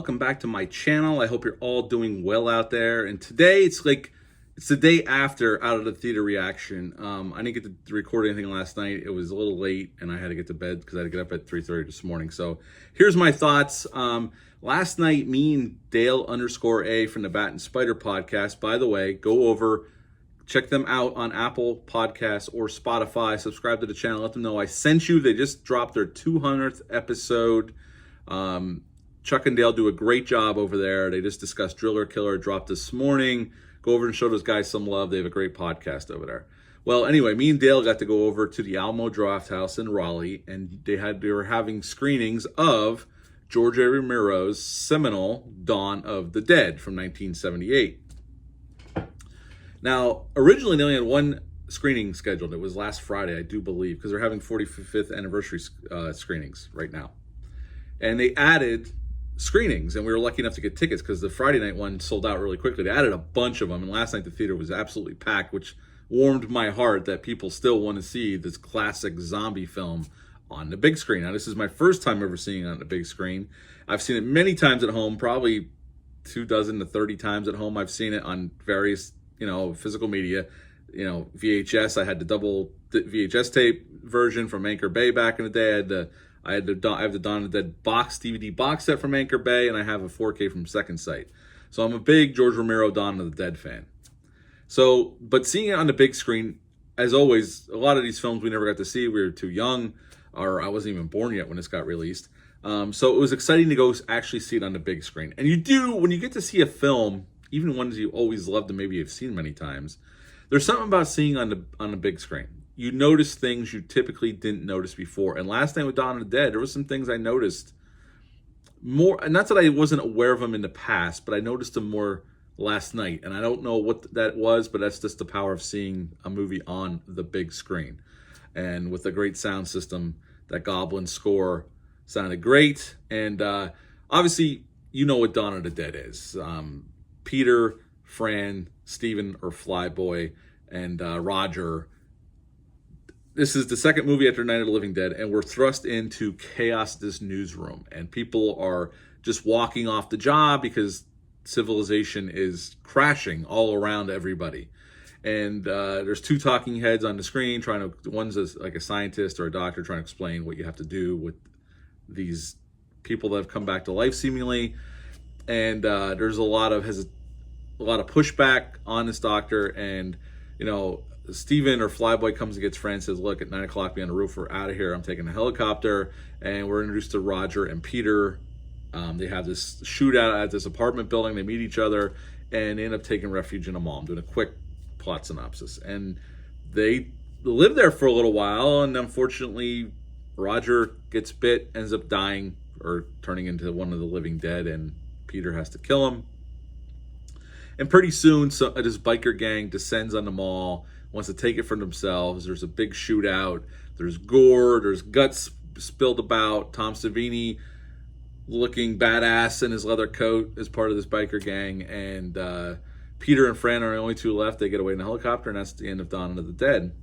welcome back to my channel. I hope you're all doing well out there. And today it's the day after Out of the Theater reaction. I didn't get to record anything last night. It was a little late and I had to get to bed because I had to get up at 3:30 this morning. So here's my thoughts. Last night, me and Dale _A from the Bat and Spider podcast, by the way, go over, check them out on Apple Podcasts or Spotify. Subscribe to the channel. Let them know I sent you. They just dropped their 200th episode. Chuck and Dale do a great job over there. They just discussed Driller Killer, dropped this morning. Go over and show those guys some love. They have a great podcast over there. Well, anyway, me and Dale got to go over to the Alamo Drafthouse in Raleigh, and they were having screenings of George A. Romero's seminal Dawn of the Dead from 1978. Now, originally they only had one screening scheduled. It was last Friday, I do believe, because they're having 45th anniversary screenings right now. And they added screenings, and we were lucky enough to get tickets because the Friday night one sold out really quickly. They added a bunch of them, and last night the theater was absolutely packed, which warmed my heart that people still want to see this classic zombie film on the big screen. Now, this is my first time ever seeing it on the big screen. I've seen it many times at home, probably 24 to 30 times at home. I've seen it on various, physical media, VHS. I had the double VHS tape version from Anchor Bay back in the day. I have the Dawn of the Dead box DVD box set from Anchor Bay, and I have a 4K from Second Sight. So I'm a big George Romero Dawn of the Dead fan. So, but seeing it on the big screen, as always, a lot of these films we never got to see. We were too young, or I wasn't even born yet when this got released. So it was exciting to go actually see it on the big screen. And you do, when you get to see a film, even ones you always loved and maybe you've seen many times, there's something about seeing on the big screen. You notice things you typically didn't notice before. And last night with Dawn of the Dead, there was some things I noticed more, and not that I wasn't aware of them in the past, but I noticed them more last night. And I don't know what that was, but that's just the power of seeing a movie on the big screen. And with a great sound system, that Goblin score sounded great. And obviously, you know what Dawn of the Dead is. Peter, Fran, Steven, or Flyboy, and Roger. This is the second movie after Night of the Living Dead, and we're thrust into chaos this newsroom. And people are just walking off the job because civilization is crashing all around everybody. And there's two talking heads on the screen one's like a scientist or a doctor trying to explain what you have to do with these people that have come back to life seemingly. And there's a lot of pushback on this doctor, and Steven or Flyboy comes and gets Fran and says, look, at 9 o'clock, be on the roof, we're out of here. I'm taking a helicopter. And we're introduced to Roger and Peter. They have this shootout at this apartment building. They meet each other and they end up taking refuge in a mall. I'm doing a quick plot synopsis. And they live there for a little while. And unfortunately, Roger gets bit, ends up dying or turning into one of the living dead. And Peter has to kill him. And pretty soon, this biker gang descends on the mall, wants to take it for themselves. There's a big shootout. There's gore. There's guts spilled about. Tom Savini looking badass in his leather coat as part of this biker gang. And Peter and Fran are the only two left. They get away in a helicopter, and that's the end of Dawn of the Dead.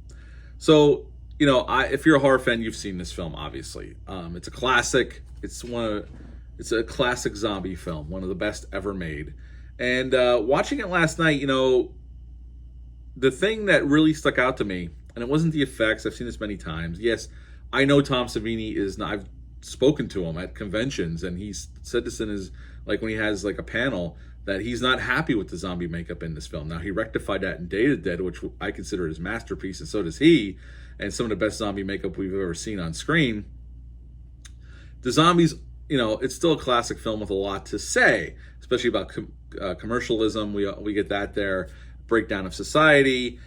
So, if you're a horror fan, you've seen this film, obviously. It's a classic. It's a classic zombie film, one of the best ever made. And watching it last night, the thing that really stuck out to me, and it wasn't the effects. I've seen this many times. Yes, I know Tom Savini is not. I've spoken to him at conventions, and he's said this in his, when he has a panel, that he's not happy with the zombie makeup in this film. Now, he rectified that in Day of the Dead, which I consider his masterpiece, and so does he, and some of the best zombie makeup we've ever seen on screen. The zombies, it's still a classic film with a lot to say, especially about commercialism. We get that there, breakdown of society.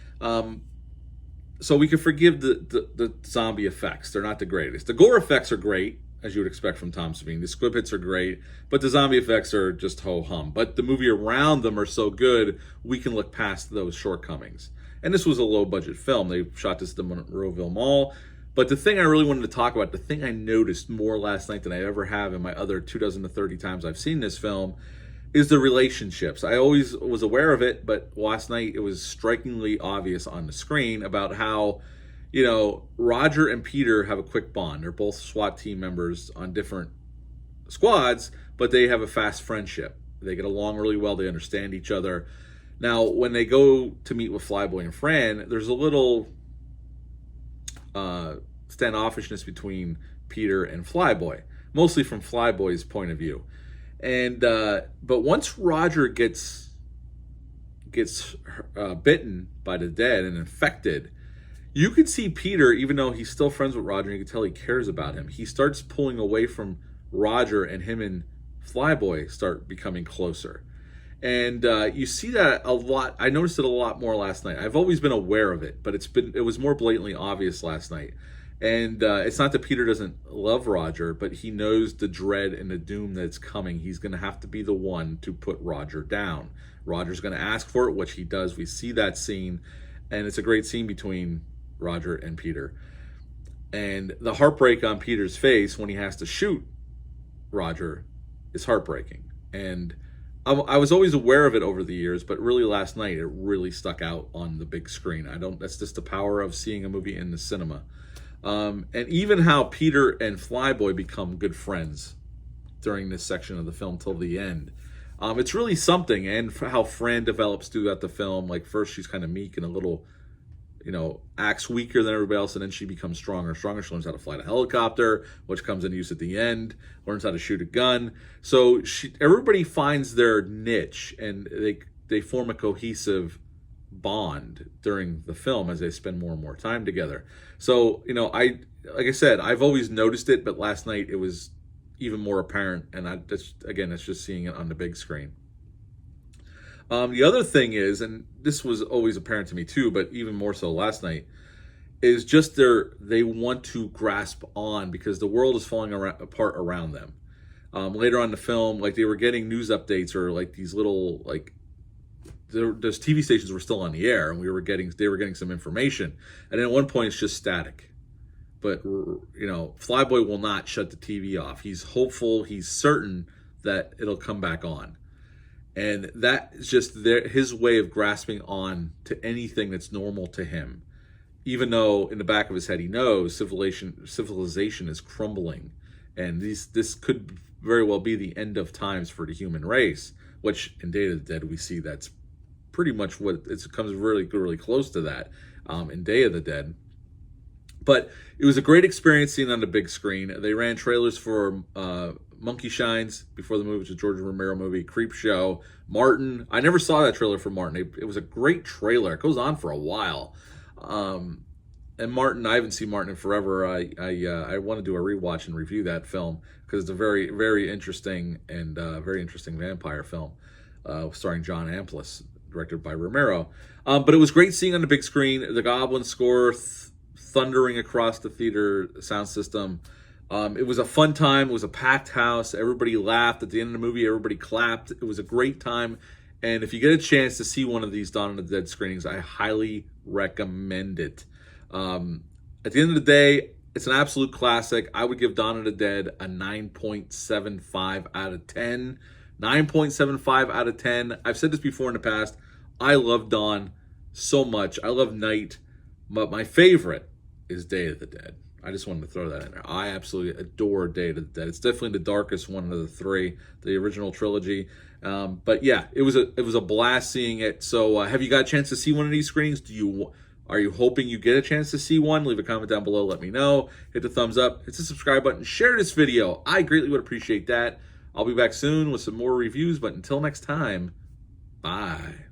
So we can forgive the zombie effects. They're not the greatest. The gore effects are great, as you would expect from Tom Savini. The squib hits are great, but the zombie effects are just ho-hum. But the movie around them are so good, we can look past those shortcomings. And this was a low-budget film. They shot this at the Monroeville Mall. But the thing I really wanted to talk about, the thing I noticed more last night than I ever have in my other 24 to 30 times I've seen this film, is the relationships. I always was aware of it, but last night it was strikingly obvious on the screen about how, Roger and Peter have a quick bond. They're both SWAT team members on different squads, but they have a fast friendship. They get along really well. They understand each other. Now, when they go to meet with Flyboy and Fran, there's a little standoffishness between Peter and Flyboy, mostly from Flyboy's point of view. And but once Roger gets bitten by the dead and infected, you can see Peter, even though he's still friends with Roger, and you can tell he cares about him, he starts pulling away from Roger, and him and Flyboy start becoming closer. And you see that a lot. I noticed it a lot more last night. I've always been aware of it, but it was more blatantly obvious last night. And it's not that Peter doesn't love Roger, but he knows the dread and the doom that's coming. He's going to have to be the one to put Roger down. Roger's going to ask for it, which he does. We see that scene, and it's a great scene between Roger and Peter. And the heartbreak on Peter's face when he has to shoot Roger is heartbreaking. And I was always aware of it over the years, but really last night it really stuck out on the big screen. That's just the power of seeing a movie in the cinema. And even how Peter and Flyboy become good friends during this section of the film till the end. It's really something, and how Fran develops throughout the film. Like, first she's kind of meek and a little, acts weaker than everybody else, and then she becomes stronger and stronger. She learns how to fly a helicopter, which comes into use at the end, learns how to shoot a gun. So everybody finds their niche, and they form a cohesive bond during the film as they spend more and more time together. So, like I said, I've always noticed it, but last night it was even more apparent, and that's just seeing it on the big screen. The other thing is, and this was always apparent to me too, but even more so last night, is just they want to grasp on, because the world is falling apart around them. Later on in the film, like, they were getting news updates, or like these little, like, those TV stations were still on the air, and they were getting some information. And then at one point it's just static. But, Flyboy will not shut the TV off. He's hopeful, he's certain that it'll come back on. And that is just his way of grasping on to anything that's normal to him. Even though in the back of his head he knows civilization is crumbling. And this could very well be the end of times for the human race. Which in Day of the Dead we see that's pretty much what it comes really, really close to that in Day of the Dead. But it was a great experience seeing on the big screen. They ran trailers for Monkey Shines before the movie, which is a George Romero movie, Creepshow, Martin. I never saw that trailer for Martin. It was a great trailer. It goes on for a while. And Martin, I haven't seen Martin in forever. I want to do a rewatch and review that film, because it's a very, very interesting and very interesting vampire film starring John Amplas, directed by Romero. But it was great seeing on the big screen the Goblin score thundering across the theater sound system. It was a fun time. It was a packed house. Everybody laughed. At the end of the movie, everybody clapped. It was a great time. And if you get a chance to see one of these Dawn of the Dead screenings, I highly recommend it. At the end of the day, it's an absolute classic. I would give Dawn of the Dead a 9.75 out of 10. 9.75 out of 10. I've said this before in the past. I love Dawn so much. I love Night. But my favorite is Day of the Dead. I just wanted to throw that in there. I absolutely adore Day of the Dead. It's definitely the darkest one of the three, the original trilogy. But yeah, it was a blast seeing it. So have you got a chance to see one of these screenings? Are you hoping you get a chance to see one? Leave a comment down below. Let me know. Hit the thumbs up. Hit the subscribe button. Share this video. I greatly would appreciate that. I'll be back soon with some more reviews. But until next time, bye.